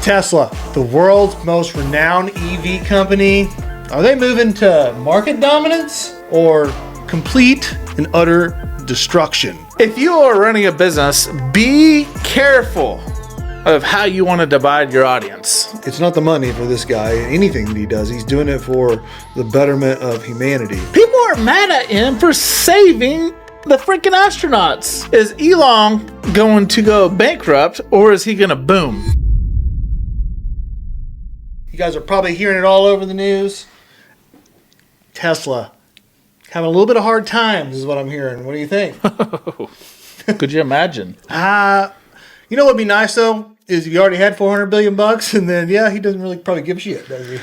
Tesla, the world's most renowned EV company, are they moving to market dominance or complete and utter destruction? If you are running a business, be careful of how you want to divide your audience. It's not the money for this guy. Anything that he does, he's doing it for the betterment of humanity. People are mad at him for saving the freaking astronauts. Is Elon going to go bankrupt or is he going to boom? You guys are probably hearing it all over the news. Tesla having a little bit of hard times is what I'm hearing. What do you think? Could you imagine? You know what would be nice though is if you already had $400 billion and then he doesn't really probably give a shit, does he?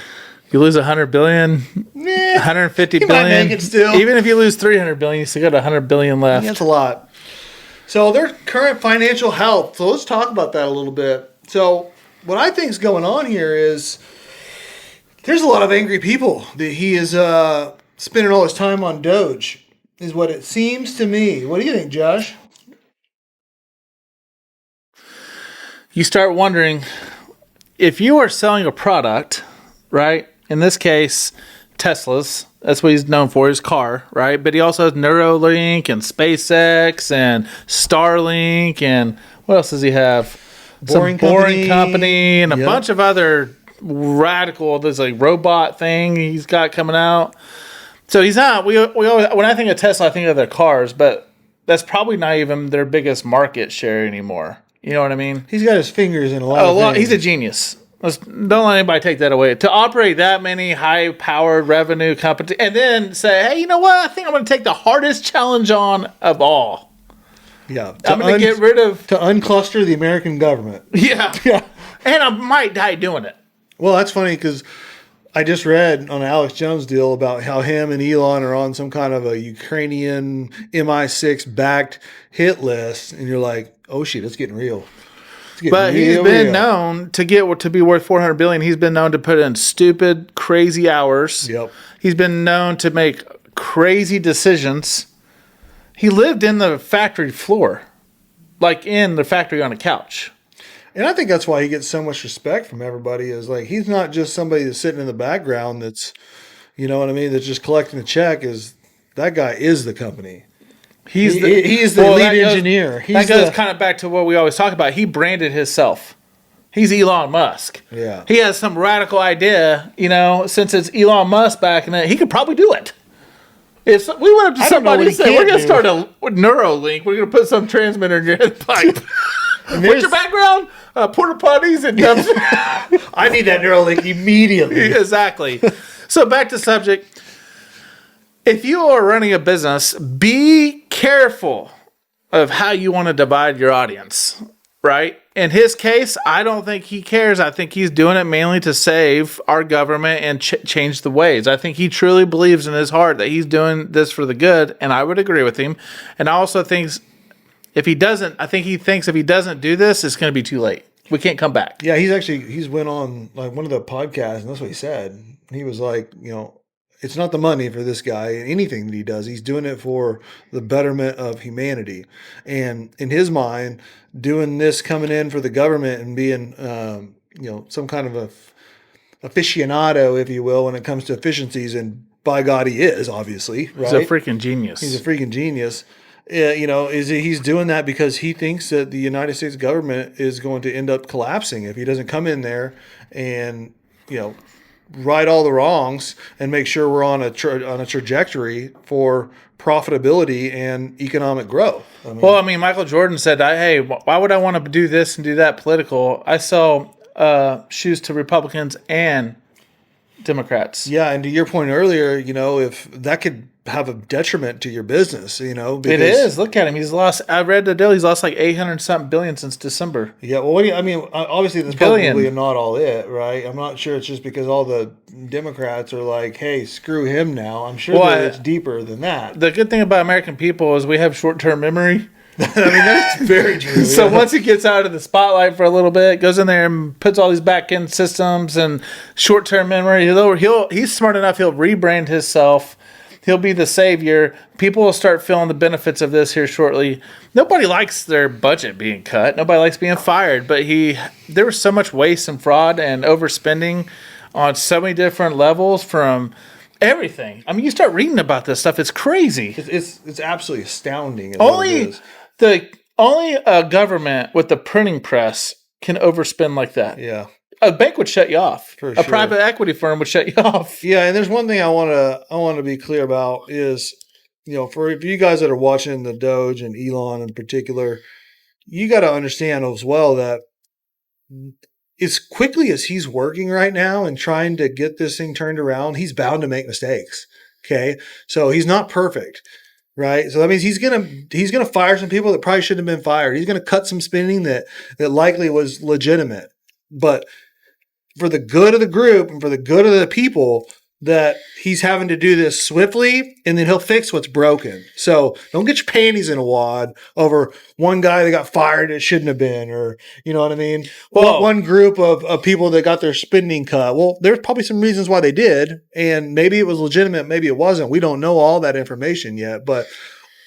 You lose $100 billion, 150 he billion. might make it still. Even if you lose $300 billion, you still got $100 billion left. That's a lot. So their current financial health. So let's talk about that a little bit. So what I think is going on here is there's a lot of angry people that he is spending all his time on Doge, is what it seems to me. What do you think, Josh? You start wondering if you are selling a product, right? In this case, Tesla's. That's what he's known for, his car, right? But he also has Neuralink and SpaceX and Starlink and what else does he have? Boring Company and a bunch of other radical, there's like robot thing he's got coming out. So he's not, we always, when I think of Tesla, I think of their cars, but that's probably not even their biggest market share anymore. You know what I mean? He's got his fingers in a lot of things. He's a genius. Don't let anybody take that away. To operate that many high-powered revenue companies and then say, hey, you know what? I think I'm going to take the hardest challenge on of all. Yeah. I'm going to get rid of... To uncluster the American government. Yeah. Yeah. And I might die doing it. Well, that's funny because I just read on an Alex Jones deal about how him and Elon are on some kind of a Ukrainian MI6 backed hit list. And you're like, oh, shit, it's getting real. But he's been known to be worth $400 billion. He's been known to put in stupid, crazy hours. Yep. He's been known to make crazy decisions. He lived in the factory floor, like in the factory on a couch. And I think that's why he gets so much respect from everybody. Is like he's not just somebody that's sitting in the background. That's, you know what I mean. That's just collecting the check. Is that guy is the company. He's the lead engineer. That goes kind of back to what we always talk about. He branded himself. He's Elon Musk. Yeah. He has some radical idea, since it's Elon Musk back in it, he could probably do it. If we went up to somebody and said, we're going to start a Neuralink, we're going to put some transmitter in your pipe. What's your background? Porta potties and dumpsters. I need that Neuralink immediately. Exactly. So back to subject. If you are running a business, be careful of how you want to divide your audience, right? In his case, I don't think he cares. I think he's doing it mainly to save our government and change the ways. I think he truly believes in his heart that he's doing this for the good, and I would agree with him. And I also think if he doesn't do this, it's going to be too late. We can't come back. Yeah, he's went on like one of the podcasts, and that's what he said. He was like, it's not the money for this guy. Anything that he does, he's doing it for the betterment of humanity. And in his mind, doing this, coming in for the government and being, some kind of a aficionado, if you will, when it comes to efficiencies. And by God, he is, obviously. Right? He's a freaking genius. He's a freaking genius. He's doing that because he thinks that the United States government is going to end up collapsing if he doesn't come in there and, right all the wrongs and make sure we're on a trajectory for profitability and economic growth. Michael Jordan said, hey, why would I want to do this and do that political? I sell shoes to Republicans and Democrats. Yeah, and to your point earlier, if that could have a detriment to your business, because it is. Look at him. I read the deal. He's lost like 800-something billion since December. Yeah, well, obviously that's probably not all it, right? I'm not sure it's just because all the Democrats are like, hey, screw him now. I'm sure that it's deeper than that. The good thing about American people is we have short-term memory. That's very true. So once he gets out of the spotlight for a little bit, goes in there and puts all these back-end systems and short-term memory, he's smart enough, he'll rebrand himself. He'll be the savior. People will start feeling the benefits of this here shortly. Nobody likes their budget being cut. Nobody likes being fired. But there was so much waste and fraud and overspending on so many different levels from everything. I mean, you start reading about this stuff, it's crazy. It's absolutely astounding. Is what it is. Only a government with the printing press can overspend like that. Yeah. A bank would shut you off. For a sure. private equity firm would shut you off. Yeah, and there's one thing I want to be clear about is, for you guys that are watching the Doge and Elon in particular, you got to understand as well that as quickly as he's working right now and trying to get this thing turned around, he's bound to make mistakes. Okay, so he's not perfect. Right. So that means he's gonna fire some people that probably shouldn't have been fired. He's gonna cut some spending that likely was legitimate. But for the good of the group and for the good of the people, that he's having to do this swiftly, and then he'll fix what's broken. So don't get your panties in a wad over one guy that got fired that shouldn't have been, or you know what I mean? Well, one group of people that got their spending cut. Well, there's probably some reasons why they did, and maybe it was legitimate, maybe it wasn't. We don't know all that information yet, but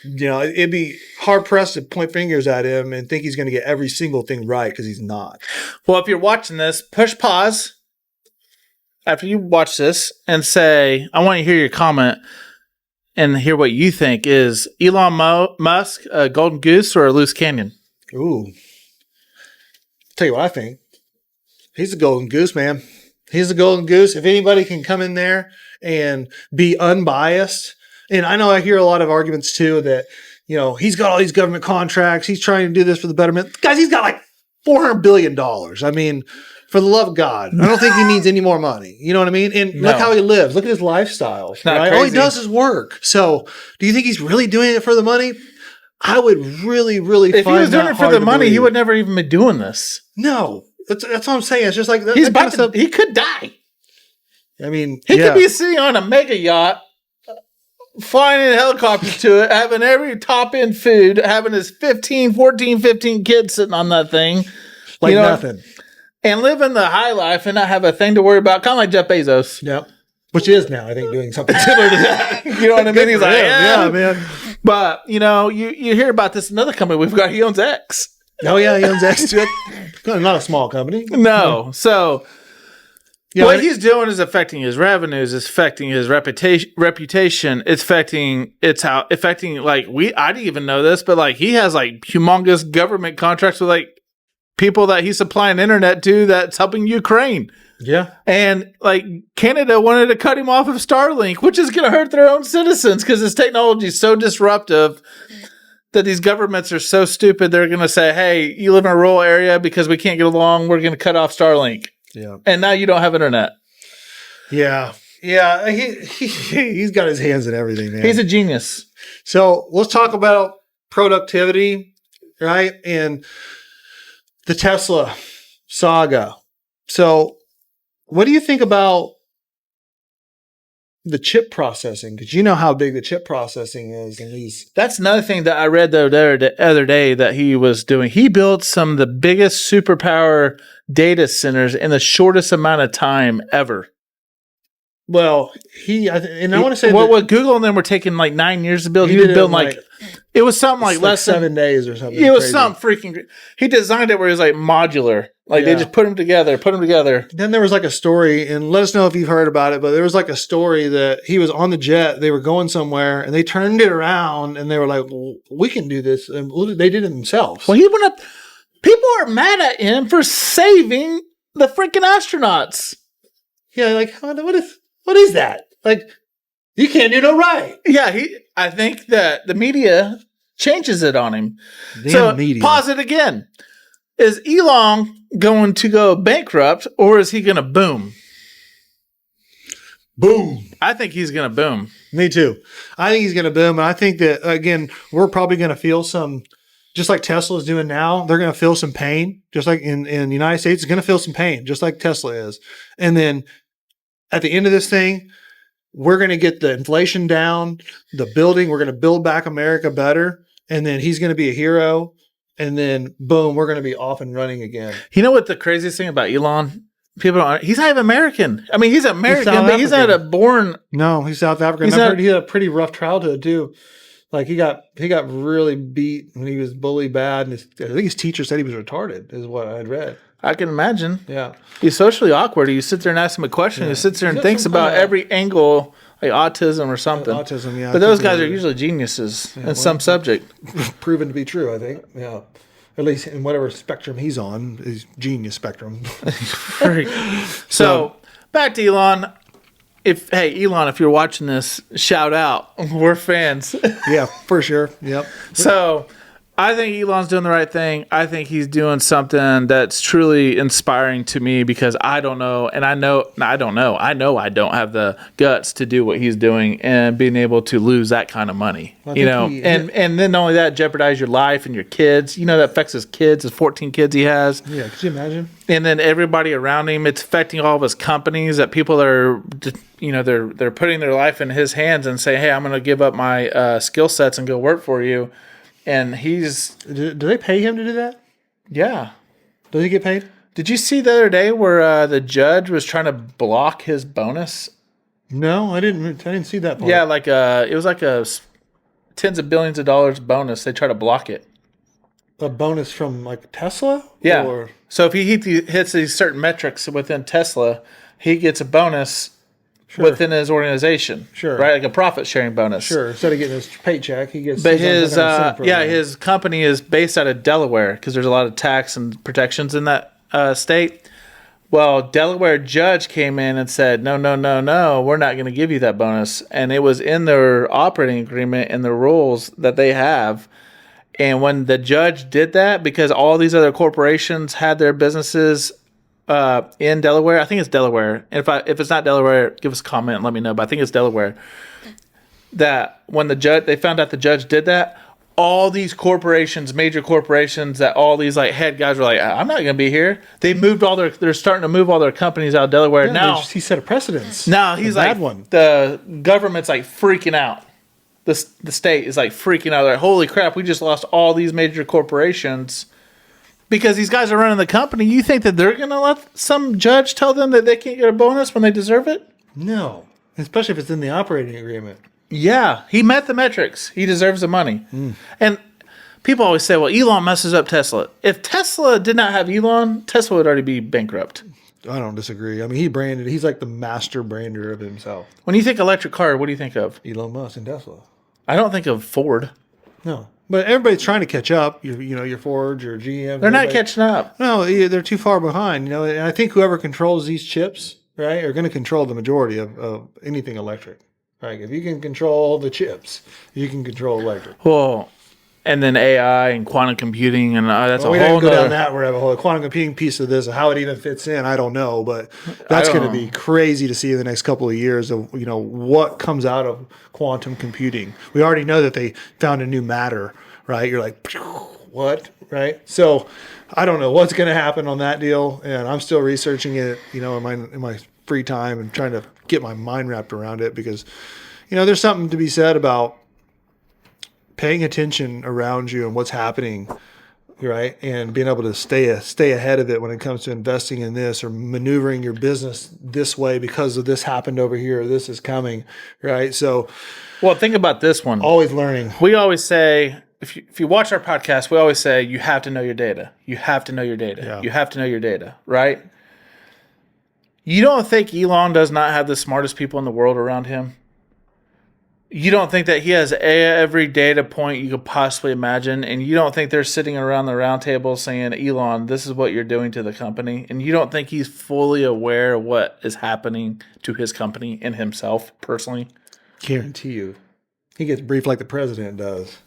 it'd be hard pressed to point fingers at him and think he's going to get every single thing right, because he's not. Well, if you're watching this, push pause after you watch this and say, I want to hear your comment and hear what you think. Is Elon Musk a golden goose or a loose cannon? Ooh. Tell you what I think. He's a golden goose, man. He's a golden goose. If anybody can come in there and be unbiased, and I know I hear a lot of arguments too that, he's got all these government contracts. He's trying to do this for the betterment. Guys, he's got like $400 billion. I mean, for the love of God, I don't think he needs any more money. You know what I mean? And look how he lives. Look at his lifestyle. Right? All he does is work. So do you think he's really doing it for the money? I would really, really if he was doing it for the money, he would never even be doing this. No. That's what I'm saying. It's just like he's about to, he could die. I mean, he could be sitting on a mega yacht, flying in helicopters to it, having every top-end food, having his 15 kids sitting on that thing. Like nothing. And living the high life and not have a thing to worry about, kind of like Jeff Bezos. Yep. Which is now, I think, doing something similar to that. You know what I mean? He's like, yeah, man. But, you hear about this another company we've got, he owns X. Oh, yeah, he owns X too. Not a small company. No. So what he's doing is affecting his revenues, it's affecting his reputation. It's affecting I didn't even know this, but like he has like humongous government contracts with like people that he's supplying internet to that's helping Ukraine. Yeah. And like Canada wanted to cut him off of Starlink, which is going to hurt their own citizens because this technology is so disruptive that these governments are so stupid. They're going to say, hey, you live in a rural area because we can't get along. We're going to cut off Starlink. Yeah. And now you don't have internet. Yeah. Yeah. He's got his hands in everything, man. He's a genius. So let's talk about productivity, right? And the Tesla saga. So what do you think about the chip processing? Because you know how big the chip processing is. And that's another thing that I read the other day that he was doing. He built some of the biggest superpower data centers in the shortest amount of time ever. Well, I want to say what Google and them were taking like 9 years to build. He was building like it was something like less than 7 days or something. It was something freaking. He designed it where it was like modular. Like they just put them together. Then there was like a story, and let us know if you've heard about it, but there was like a story that he was on the jet, they were going somewhere, and they turned it around, and they were like, well, we can do this. And they did it themselves. Well, he went up. People are mad at him for saving the freaking astronauts. Yeah, like, what is that? Like, you can't do no right. Yeah, I think that the media changes it on him. Media. Pause it again. Is Elon going to go bankrupt or is he going to boom? Boom. I think he's going to boom. Me too. I think he's going to boom. And I think that, again, we're probably going to feel some, just like Tesla is doing now, they're going to feel some pain. Just like in the United States, it's going to feel some pain, just like Tesla is. And then at the end of this thing, we're going to get the inflation down, we're going to build back America better. And then he's going to be a hero. And then, boom, we're going to be off and running again. You know what the craziest thing about Elon? People don't. He's not even American. I mean, he's American, South but he's not a African. born. No, he's South African. I've heard he had a pretty rough childhood too. Like he got really beat when he was bullied bad, and I think his teacher said he was retarded. Is what I had read. I can imagine. Yeah, He's socially awkward. You sit there and ask him a question. Yeah. He sits there and He's got thinks some about kinda- every angle, like autism or something. autism. Yeah, But I those think guys are they're usually geniuses in well, some subject. proven to be true. I think. Yeah, at least in whatever spectrum he's on, his genius spectrum. So back to Elon. Elon, if you're watching this, shout out. We're fans. Yeah, for sure. Yep. So I think Elon's doing the right thing. I think he's doing something that's truly inspiring to me because I don't know. And I know I don't have the guts to do what he's doing and being able to lose that kind of money. And then not only that, jeopardize your life and your kids. That affects his kids, his 14 kids he has. Yeah, could you imagine? And then everybody around him, it's affecting all of his companies that people are, they're putting their life in his hands and say, hey, I'm going to give up my skill sets and go work for you. And do they pay him to do that? Yeah. Does he get paid? Did you see the other day where the judge was trying to block his bonus? No, I didn't see that part. Yeah, it was like a tens of billions of dollars bonus. They try to block it. A bonus from like Tesla? Yeah. Or? So if he hits these certain metrics within Tesla, he gets a bonus within his organization. Sure. Right? Like a profit sharing bonus. Sure. Instead of getting his paycheck, he gets. But his company is based out of Delaware because there's a lot of tax and protections in that state. Well, Delaware judge came in and said, no, we're not going to give you that bonus. And it was in their operating agreement and the rules that they have. And when the judge did that, because all these other corporations had their businesses in Delaware, I think it's Delaware. And if it's not Delaware, give us a comment and let me know. But I think it's Delaware. That when they found out the judge did that, all these corporations, major corporations, that all these like head guys were like, I'm not going to be here. They're starting to move all their companies out of Delaware. Yeah, now he set a precedence. Now he's like, the government's like freaking out. The state is like freaking out. They're like, holy crap, we just lost all these major corporations because these guys are running the company. You think that they're going to let some judge tell them that they can't get a bonus when they deserve it? No, especially if it's in the operating agreement. Yeah, he met the metrics. He deserves the money. And people always say, well, Elon messes up Tesla. If Tesla did not have Elon, Tesla would already be bankrupt. I don't disagree. I mean, he's like the master brander of himself. When you think electric car, what do you think of? Elon Musk and Tesla. I don't think of Ford. No. But everybody's trying to catch up. Your Ford, your GM. They're not catching up. No, they're too far behind. And I think whoever controls these chips, right, are going to control the majority of anything electric. Right? If you can control the chips, you can control electric. Well, and then AI and quantum computing, and that's we a whole don't go down that rabbit hole. The quantum computing piece of this, how it even fits in, I don't know. But that's going to be crazy to see in the next couple of years of what comes out of quantum computing. We already know that they found a new matter, right? You're like, what, right? So I don't know what's going to happen on that deal, and I'm still researching it, in my free time and trying to get my mind wrapped around it because, there's something to be said about paying attention around you and what's happening, right? And being able to stay ahead of it when it comes to investing in this or maneuvering your business this way because of this happened over here, or this is coming, right? So, well, think about this one. Always learning. We always say, if you watch our podcast, we always say, you have to know your data. You have to know your data. Yeah. You have to know your data, right? You don't think Elon does not have the smartest people in the world around him? You don't think that he has every data point you could possibly imagine, and you don't think they're sitting around the round table saying, Elon, this is what you're doing to the company, and you don't think he's fully aware of what is happening to his company and himself personally? Guarantee you. He gets briefed like the president does.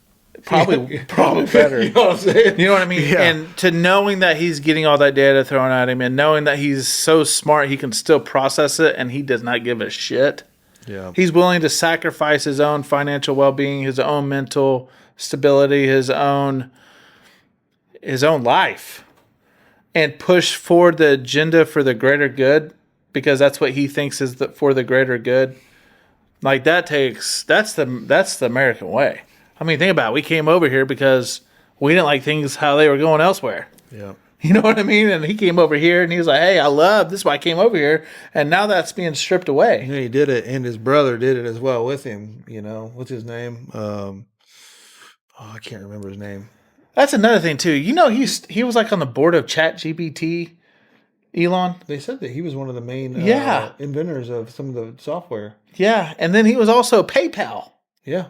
Probably better. You know what I'm saying? You know what I mean? Yeah. And to knowing that he's getting all that data thrown at him and knowing that he's so smart he can still process it and he does not give a shit. Yeah. He's willing to sacrifice his own financial well-being, his own mental stability, his own life, and push forward the agenda for the greater good because that's what he thinks is for the greater good. Like that's the American way. I mean, think about it. We came over here because we didn't like things how they were going elsewhere. Yeah. You know what I mean? And he came over here and he was like, hey, I love this is why I came over here. And now that's being stripped away. Yeah, he did it, and his brother did it as well with him. What's his name? I can't remember his name. That's another thing too. He was like on the board of ChatGPT, Elon. They said that he was one of the main Yeah. inventors of some of the software. Yeah. And then he was also PayPal. Yeah.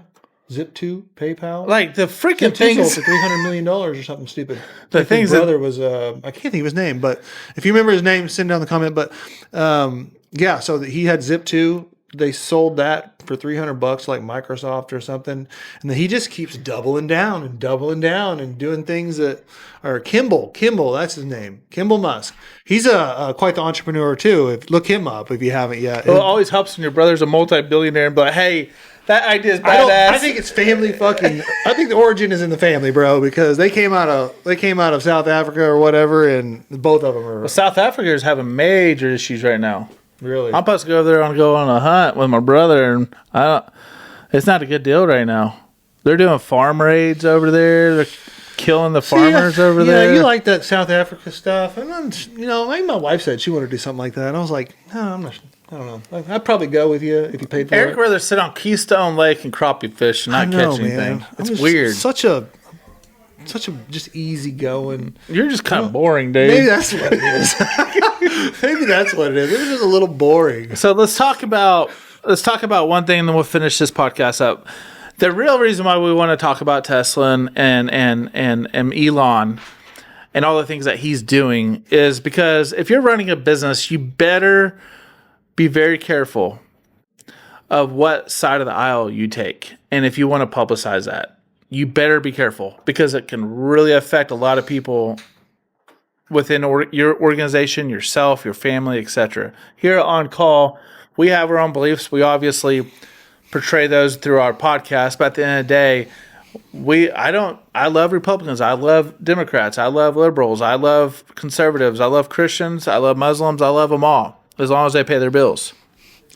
Zip2, PayPal. Like the freaking Zip2 sold things. for $300 million or something stupid. The things his brother was, I can't think of his name, but if you remember his name, send down the comment. But yeah, so he had Zip2. They sold that for $300 like Microsoft or something. And then he just keeps doubling down and doing things that are Kimball, that's his name. Kimball Musk. He's quite the entrepreneur too. Look him up if you haven't yet. Well, it always helps when your brother's a multi-billionaire and be like, hey, that idea is badass. I think it's family fucking. I think the origin is in the family, bro, because they came out of South Africa or whatever, and both of them are South Africa is having major issues right now. really. I'm supposed to go over there and go on a hunt with my brother, and it's not a good deal right now. They're doing farm raids over there. They're killing the farmers over there. Yeah, you like that South Africa stuff, and then maybe my wife said she wanted to do something like that, and I was like, no, I'm not. I don't know. I'd probably go with you if you paid for Eric it. would rather sit on Keystone Lake and crappie fish and not catch anything. It's weird. Such a just easy going. You're just kind of boring, Dave. Maybe that's what it is. Maybe that's what it is. It was just a little boring. So let's talk about one thing, and then we'll finish this podcast up. The real reason why we want to talk about Tesla and Elon and all the things that he's doing is because if you're running a business, you better be very careful of what side of the aisle you take. And if you want to publicize that, you better be careful because it can really affect a lot of people within your organization, yourself, your family, etc. Here on Call, we have our own beliefs. We obviously portray those through our podcast, but at the end of the day, I love Republicans. I love Democrats. I love liberals. I love conservatives. I love Christians. I love Muslims. I love them all. As long as they pay their bills.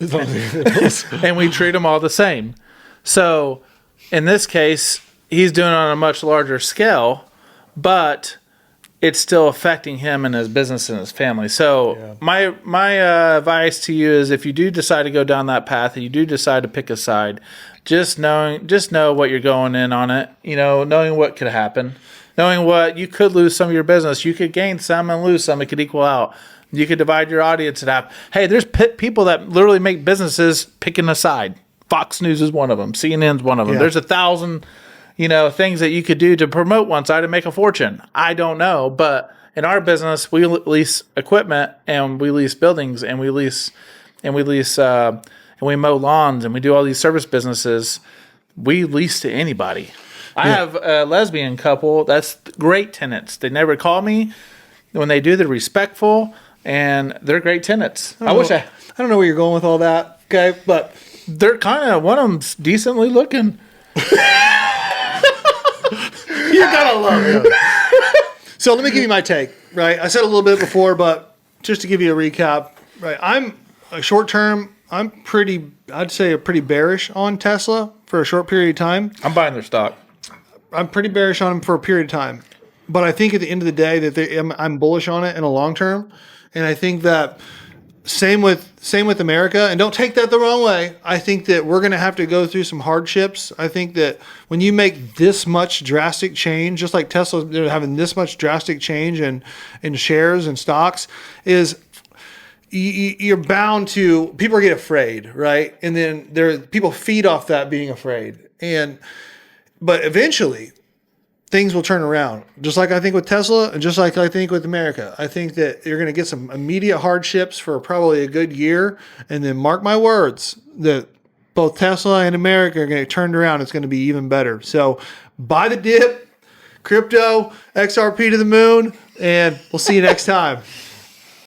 And we treat them all the same. So, in this case, he's doing it on a much larger scale, but it's still affecting him and his business and his family. So, my advice to you is if you do decide to go down that path and you do decide to pick a side, just know what you're going in on it, knowing what could happen, knowing what you could lose some of your business. You could gain some and lose some. It could equal out. You could divide your audience and have, hey, there's people that literally make businesses picking a side. Fox News is one of them. CNN's one of them. Yeah. There's 1,000, things that you could do to promote one side and make a fortune. I don't know, but in our business, we lease equipment and we lease buildings and we mow lawns and we do all these service businesses. We lease to anybody. I have a lesbian couple. That's great tenants. They never call me. When they do, they're respectful. And they're great tenants. I don't know where you're going with all that, okay? But they're one of them's decently looking. You gotta love it. So let me give you my take, right? I said a little bit before, but just to give you a recap, right? I'm short term. I'd say pretty bearish on Tesla for a short period of time. I'm buying their stock. I'm pretty bearish on them for a period of time, but I think at the end of the day that I'm bullish on it in a long term. And I think that same with America, and don't take that the wrong way. I think that we're going to have to go through some hardships. I think that when you make this much drastic change, just like Tesla, they're having this much drastic change in shares and stocks, is you're bound to, people get afraid, right? And then people feed off that being afraid. But eventually, things will turn around, just like I think with Tesla and just like I think with America. I think that you're going to get some immediate hardships for probably a good year, and then mark my words that both Tesla and America are going to get turned around. It's going to be even better. So buy the dip, crypto, XRP to the moon, and we'll see you next time.